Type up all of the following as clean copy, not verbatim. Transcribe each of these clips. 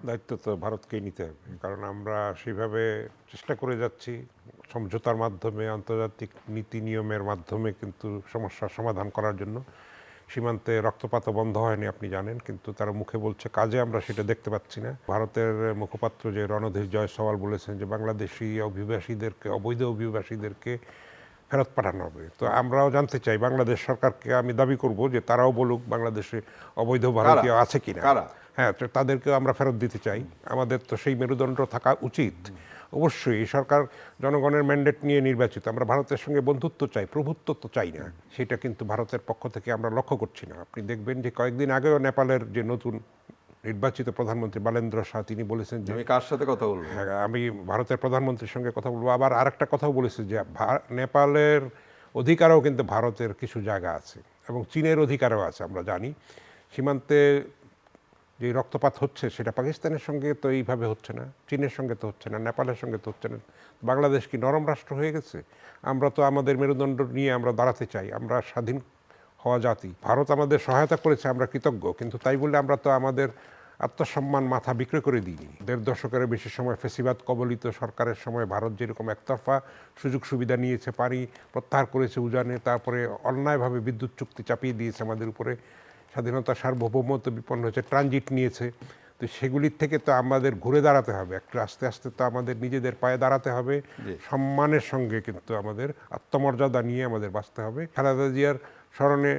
দায়িত্ব তো ভারতকেই নিতে হবে, কারণ আমরা সেইভাবে চেষ্টা করে যাচ্ছি সমঝোতার মাধ্যমে, আন্তর্জাতিক নীতি নিয়মের মাধ্যমে কিন্তু সমস্যার সমাধান করার জন্য। সীমান্তে রক্তপাত বন্ধ হয়নি, আপনি জানেন, কিন্তু তারা মুখে বলছে, কাজে আমরা সেটা দেখতে পাচ্ছি না। ভারতের মুখপাত্র যে রণধীর জয়সওয়াল বলেছেন যে বাংলাদেশি অভিবাসীদেরকে, অবৈধ অভিবাসীদেরকে ফেরত পাঠানো হবে। তো আমরাও জানতে চাই, বাংলাদেশ সরকারকে আমি দাবি করব যে তারাও বলুক বাংলাদেশে অবৈধ ভারতীয় আছে কিনা। হ্যাঁ, তো তাদেরকেও আমরা ফেরত দিতে চাই। আমাদের তো সেই মেরুদণ্ড থাকা উচিত। অবশ্যই এই সরকার জনগণের ম্যান্ডেট নিয়ে নির্বাচিত। আমরা ভারতের সঙ্গে বন্ধুত্ব চাই, প্রভুত্ব তো চাই না। সেটা কিন্তু ভারতের পক্ষ থেকে আমরা লক্ষ্য করছি না। আপনি দেখবেন যে কয়েকদিন আগেও নেপালের যে নতুন নির্বাচিত প্রধানমন্ত্রী বালেন্দ্র শাহ, তিনি বলেছেন যে আমি কার সাথে কথা বলবো। হ্যাঁ, আমি ভারতের প্রধানমন্ত্রীর সঙ্গে কথা বলবো। আবার আরেকটা কথাও বলেছে যে নেপালের অধিকারও কিন্তু ভারতের কিছু জায়গা আছে এবং চীনের অধিকারও আছে। আমরা জানি সীমান্তে যে রক্তপাত হচ্ছে সেটা পাকিস্তানের সঙ্গে তো এইভাবে হচ্ছে না, চীনের সঙ্গে তো হচ্ছে না, নেপালের সঙ্গে তো হচ্ছে না। বাংলাদেশ কি নরম রাষ্ট্র হয়ে গেছে? আমরা তো আমাদের মেরুদণ্ড নিয়ে আমরা দাঁড়াতে চাই। আমরা স্বাধীন হওয়া জাতি। ভারত আমাদের সহায়তা করেছে, আমরা কৃতজ্ঞ, কিন্তু তাই বলে আমরা তো আমাদের আত্মসম্মান মাথা বিক্রি করে দিইনি। ১.৫ দশকের বেশি সময় ফেসিবাদ কবলিত সরকারের সময় ভারত যেরকম একতরফা সুযোগ সুবিধা নিয়েছে, পানি প্রত্যাহার করেছে উজানে, তারপরে অন্যায়ভাবে বিদ্যুৎ চুক্তি চাপিয়ে দিয়েছে আমাদের উপরে, স্বাধীনতা সার্বভৌমত্ব বিপন্ন হয়েছে, ট্রানজিট নিয়েছে। তো সেগুলির থেকে তো আমাদের ঘুরে দাঁড়াতে হবে, একটু আস্তে আস্তে তো আমাদের নিজেদের পায়ে দাঁড়াতে হবে। সম্মানের সঙ্গে কিন্তু আমাদের আত্মমর্যাদা নিয়ে আমাদের বাঁচতে হবে। খালেদা জিয়ার স্মরণে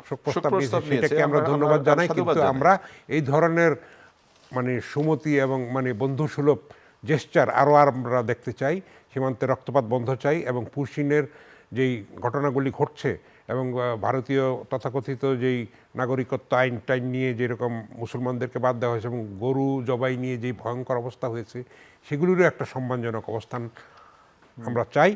শোক প্রস্তাব নিয়েছে, সেটাকে আমরা ধন্যবাদ জানাই, কিন্তু আমরা এই ধরনের মানে সুমতি এবং মানে বন্ধুসুলভ জেস্চার আরও আমরা দেখতে চাই। সীমান্তে রক্তপাত বন্ধ চাই এবং পুশিনের যেই ঘটনাগুলি ঘটছে এবং ভারতীয় তথাকথিত যেই নাগরিকত্ব আইন টাইন নিয়ে যেরকম মুসলমানদেরকে বাদ দেওয়া হয়েছে এবং গরু জবাই নিয়ে যেই ভয়ঙ্কর অবস্থা হয়েছে, সেগুলিরও একটা সম্মানজনক অবস্থান আমরা চাই।